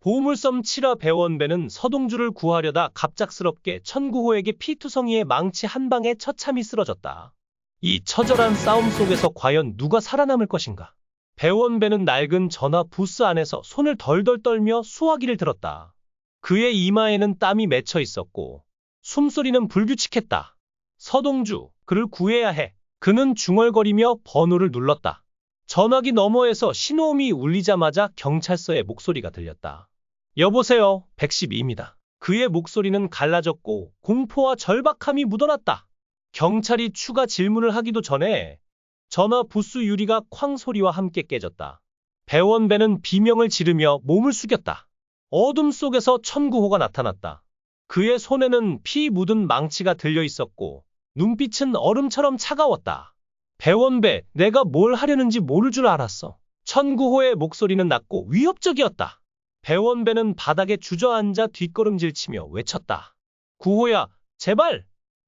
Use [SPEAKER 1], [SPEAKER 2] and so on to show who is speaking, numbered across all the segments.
[SPEAKER 1] 보물섬 7화 배원배는 서동주를 구하려다 갑작스럽게 천구호에게 피투성이의 망치 한 방에 처참히 쓰러졌다. 이 처절한 싸움 속에서 과연 누가 살아남을 것인가? 배원배는 낡은 전화 부스 안에서 손을 덜덜 떨며 수화기를 들었다. 그의 이마에는 땀이 맺혀 있었고 숨소리는 불규칙했다. 서동주, 그를 구해야 해. 그는 중얼거리며 번호를 눌렀다. 전화기 너머에서 신호음이 울리자마자 경찰서의 목소리가 들렸다. 여보세요, 112입니다. 그의 목소리는 갈라졌고 공포와 절박함이 묻어났다. 경찰이 추가 질문을 하기도 전에 전화 부스 유리가 쾅 소리와 함께 깨졌다. 배원배는 비명을 지르며 몸을 숙였다. 어둠 속에서 천구호가 나타났다. 그의 손에는 피 묻은 망치가 들려 있었고 눈빛은 얼음처럼 차가웠다. 배원배, 내가 뭘 하려는지 모를 줄 알았어. 천구호의 목소리는 낮고 위협적이었다. 배원배는 바닥에 주저앉아 뒷걸음질치며 외쳤다. 구호야, 제발!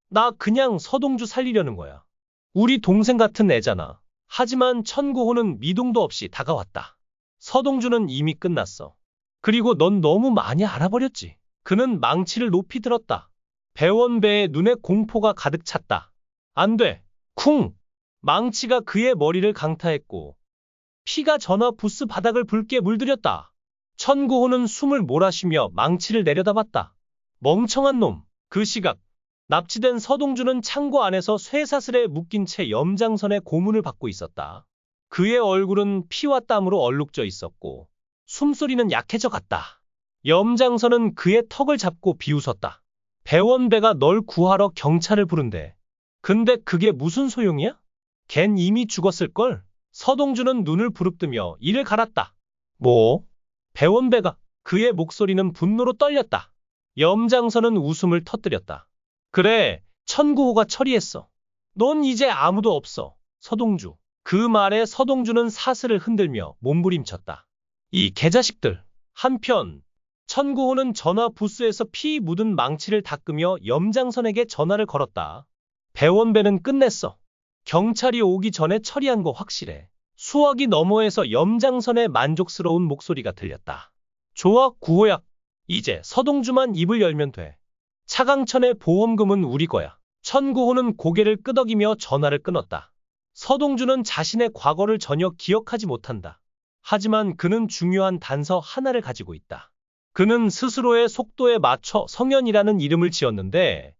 [SPEAKER 1] 나 그냥 서동주 살리려는 거야. 우리 동생 같은 애잖아. 하지만 천구호는 미동도 없이 다가왔다. 서동주는 이미 끝났어. 그리고 넌 너무 많이 알아버렸지. 그는 망치를 높이 들었다. 배원배의 눈에 공포가 가득 찼다. 안 돼. 쿵! 망치가 그의 머리를 강타했고 피가 전화 부스 바닥을 붉게 물들였다. 천구호는 숨을 몰아쉬며 망치를 내려다봤다. 멍청한 놈. 그 시각 납치된 서동주는 창고 안에서 쇠사슬에 묶인 채 염장선의 고문을 받고 있었다. 그의 얼굴은 피와 땀으로 얼룩져 있었고 숨소리는 약해져 갔다. 염장선은 그의 턱을 잡고 비웃었다. 배원배가 널 구하러 경찰을 부른대. 근데 그게 무슨 소용이야? 걘 이미 죽었을걸? 서동주는 눈을 부릅뜨며 이를 갈았다. 뭐? 배원배가. 그의 목소리는 분노로 떨렸다. 염장선은 웃음을 터뜨렸다. 그래, 천구호가 처리했어. 넌 이제 아무도 없어, 서동주. 그 말에 서동주는 사슬을 흔들며 몸부림쳤다. 이 개자식들. 한편 천구호는 전화 부스에서 피 묻은 망치를 닦으며 염장선에게 전화를 걸었다. 배원배는 끝냈어. 경찰이 오기 전에 처리한 거 확실해. 수화기 너머에서 염장선의 만족스러운 목소리가 들렸다. 좋아, 구호야. 이제 서동주만 입을 열면 돼. 차강천의 보험금은 우리 거야. 천구호는 고개를 끄덕이며 전화를 끊었다. 서동주는 자신의 과거를 전혀 기억하지 못한다. 하지만 그는 중요한 단서 하나를 가지고 있다. 그는 스스로의 속도에 맞춰 성현이라는 이름을 지었는데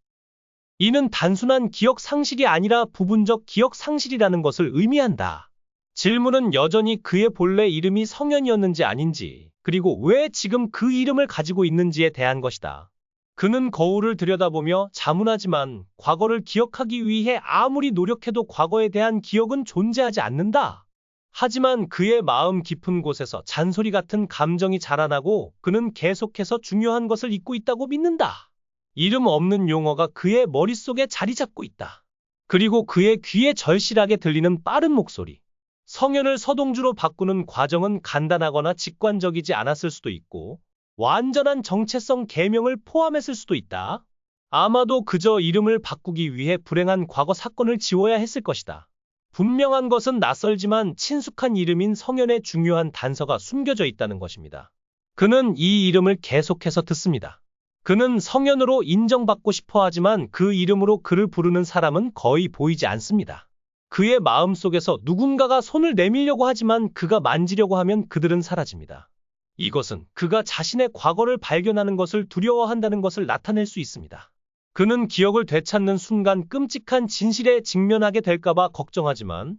[SPEAKER 1] 이는 단순한 기억 상실이 아니라 부분적 기억 상실이라는 것을 의미한다. 질문은 여전히 그의 본래 이름이 성현이었는지 아닌지, 그리고 왜 지금 그 이름을 가지고 있는지에 대한 것이다. 그는 거울을 들여다보며 자문하지만 과거를 기억하기 위해 아무리 노력해도 과거에 대한 기억은 존재하지 않는다. 하지만 그의 마음 깊은 곳에서 잔소리 같은 감정이 자라나고 그는 계속해서 중요한 것을 잊고 있다고 믿는다. 이름 없는 용어가 그의 머릿속에 자리 잡고 있다. 그리고 그의 귀에 절실하게 들리는 빠른 목소리. 성현을 서동주로 바꾸는 과정은 간단하거나 직관적이지 않았을 수도 있고 완전한 정체성 개명을 포함했을 수도 있다. 아마도 그저 이름을 바꾸기 위해 불행한 과거 사건을 지워야 했을 것이다. 분명한 것은 낯설지만 친숙한 이름인 성현의 중요한 단서가 숨겨져 있다는 것입니다. 그는 이 이름을 계속해서 듣습니다. 그는 성현으로 인정받고 싶어 하지만 그 이름으로 그를 부르는 사람은 거의 보이지 않습니다. 그의 마음속에서 누군가가 손을 내밀려고 하지만 그가 만지려고 하면 그들은 사라집니다. 이것은 그가 자신의 과거를 발견하는 것을 두려워한다는 것을 나타낼 수 있습니다. 그는 기억을 되찾는 순간 끔찍한 진실에 직면하게 될까봐 걱정하지만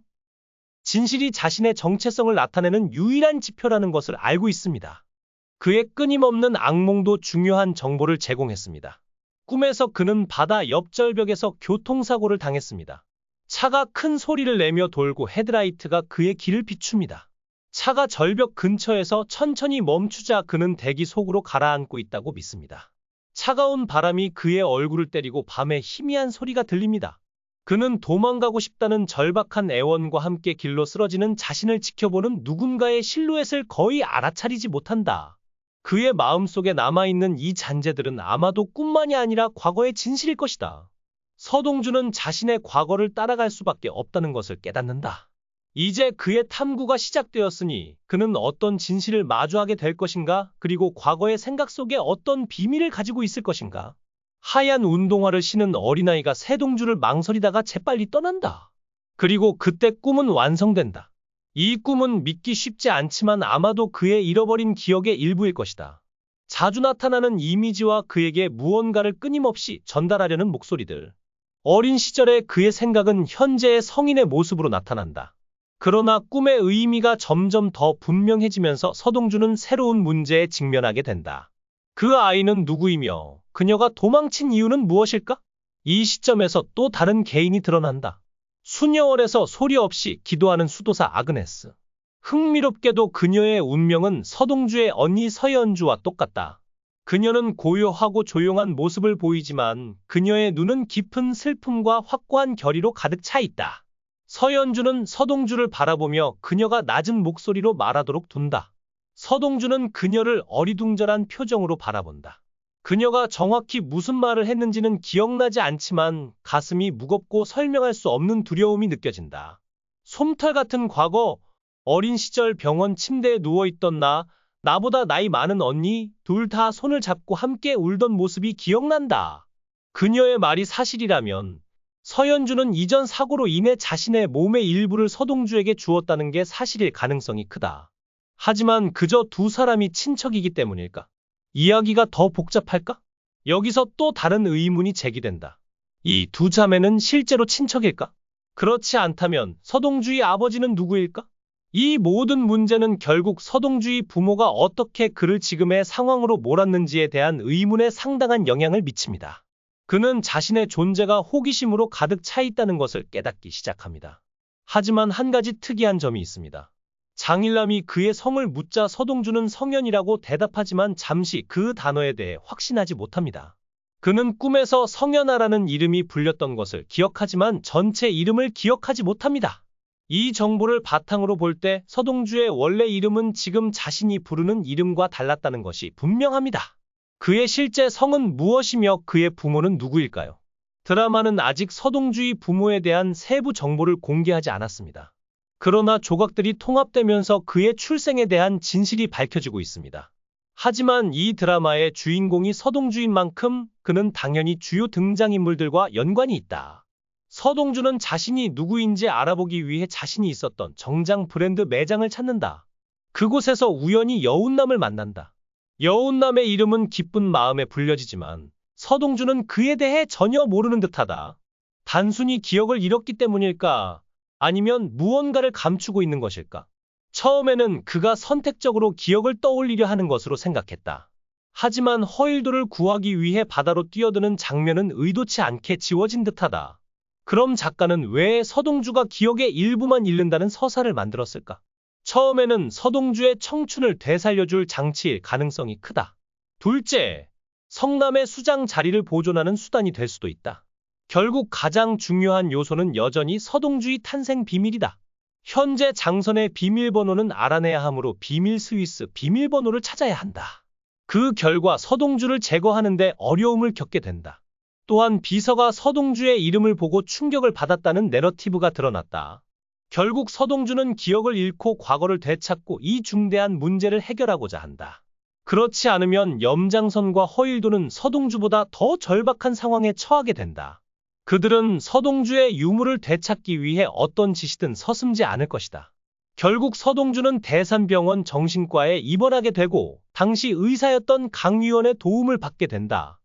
[SPEAKER 1] 진실이 자신의 정체성을 나타내는 유일한 지표라는 것을 알고 있습니다. 그의 끊임없는 악몽도 중요한 정보를 제공했습니다. 꿈에서 그는 바다 옆 절벽에서 교통사고를 당했습니다. 차가 큰 소리를 내며 돌고 헤드라이트가 그의 길을 비춥니다. 차가 절벽 근처에서 천천히 멈추자 그는 대기 속으로 가라앉고 있다고 믿습니다. 차가운 바람이 그의 얼굴을 때리고 밤에 희미한 소리가 들립니다. 그는 도망가고 싶다는 절박한 애원과 함께 길로 쓰러지는 자신을 지켜보는 누군가의 실루엣을 거의 알아차리지 못한다. 그의 마음속에 남아있는 이 잔재들은 아마도 꿈만이 아니라 과거의 진실일 것이다. 서동주는 자신의 과거를 따라갈 수밖에 없다는 것을 깨닫는다. 이제 그의 탐구가 시작되었으니 그는 어떤 진실을 마주하게 될 것인가? 그리고 과거의 생각 속에 어떤 비밀을 가지고 있을 것인가? 하얀 운동화를 신은 어린아이가 새동주를 망설이다가 재빨리 떠난다. 그리고 그때 꿈은 완성된다. 이 꿈은 믿기 쉽지 않지만 아마도 그의 잃어버린 기억의 일부일 것이다. 자주 나타나는 이미지와 그에게 무언가를 끊임없이 전달하려는 목소리들. 어린 시절의 그의 생각은 현재의 성인의 모습으로 나타난다. 그러나 꿈의 의미가 점점 더 분명해지면서 서동주는 새로운 문제에 직면하게 된다. 그 아이는 누구이며 그녀가 도망친 이유는 무엇일까? 이 시점에서 또 다른 개인이 드러난다. 수녀원에서 소리 없이 기도하는 수도사 아그네스. 흥미롭게도 그녀의 운명은 서동주의 언니 서연주와 똑같다. 그녀는 고요하고 조용한 모습을 보이지만 그녀의 눈은 깊은 슬픔과 확고한 결의로 가득 차 있다. 서연주는 서동주를 바라보며 그녀가 낮은 목소리로 말하도록 둔다. 서동주는 그녀를 어리둥절한 표정으로 바라본다. 그녀가 정확히 무슨 말을 했는지는 기억나지 않지만 가슴이 무겁고 설명할 수 없는 두려움이 느껴진다. 솜털 같은 과거, 어린 시절 병원 침대에 누워있던 나보다 나이 많은 언니, 둘 다 손을 잡고 함께 울던 모습이 기억난다. 그녀의 말이 사실이라면 서연주는 이전 사고로 인해 자신의 몸의 일부를 서동주에게 주었다는 게 사실일 가능성이 크다. 하지만 그저 두 사람이 친척이기 때문일까? 이야기가 더 복잡할까? 여기서 또 다른 의문이 제기된다. 이 두 자매는 실제로 친척일까? 그렇지 않다면 서동주의 아버지는 누구일까? 이 모든 문제는 결국 서동주의 부모가 어떻게 그를 지금의 상황으로 몰았는지에 대한 의문에 상당한 영향을 미칩니다. 그는 자신의 존재가 호기심으로 가득 차 있다는 것을 깨닫기 시작합니다. 하지만 한 가지 특이한 점이 있습니다. 장일남이 그의 성을 묻자 서동주는 성현이라고 대답하지만 잠시 그 단어에 대해 확신하지 못합니다. 그는 꿈에서 성현아라는 이름이 불렸던 것을 기억하지만 전체 이름을 기억하지 못합니다. 이 정보를 바탕으로 볼 때 서동주의 원래 이름은 지금 자신이 부르는 이름과 달랐다는 것이 분명합니다. 그의 실제 성은 무엇이며 그의 부모는 누구일까요? 드라마는 아직 서동주의 부모에 대한 세부 정보를 공개하지 않았습니다. 그러나 조각들이 통합되면서 그의 출생에 대한 진실이 밝혀지고 있습니다. 하지만 이 드라마의 주인공이 서동주인 만큼 그는 당연히 주요 등장인물들과 연관이 있다. 서동주는 자신이 누구인지 알아보기 위해 자신이 있었던 정장 브랜드 매장을 찾는다. 그곳에서 우연히 여운남을 만난다. 여운남의 이름은 기쁜 마음에 불려지지만 서동주는 그에 대해 전혀 모르는 듯하다. 단순히 기억을 잃었기 때문일까? 아니면 무언가를 감추고 있는 것일까? 처음에는 그가 선택적으로 기억을 떠올리려 하는 것으로 생각했다. 하지만 허일도를 구하기 위해 바다로 뛰어드는 장면은 의도치 않게 지워진 듯하다. 그럼 작가는 왜 서동주가 기억의 일부만 잃는다는 서사를 만들었을까? 처음에는 서동주의 청춘을 되살려줄 장치일 가능성이 크다. 둘째, 성남의 수장 자리를 보존하는 수단이 될 수도 있다. 결국 가장 중요한 요소는 여전히 서동주의 탄생 비밀이다. 현재 장선의 비밀번호는 알아내야 하므로 비밀 스위스 비밀번호를 찾아야 한다. 그 결과 서동주를 제거하는 데 어려움을 겪게 된다. 또한 비서가 서동주의 이름을 보고 충격을 받았다는 내러티브가 드러났다. 결국 서동주는 기억을 잃고 과거를 되찾고 이 중대한 문제를 해결하고자 한다. 그렇지 않으면 염장선과 허일도는 서동주보다 더 절박한 상황에 처하게 된다. 그들은 서동주의 유물을 되찾기 위해 어떤 짓이든 서슴지 않을 것이다. 결국 서동주는 대산병원 정신과에 입원하게 되고 당시 의사였던 강위원의 도움을 받게 된다.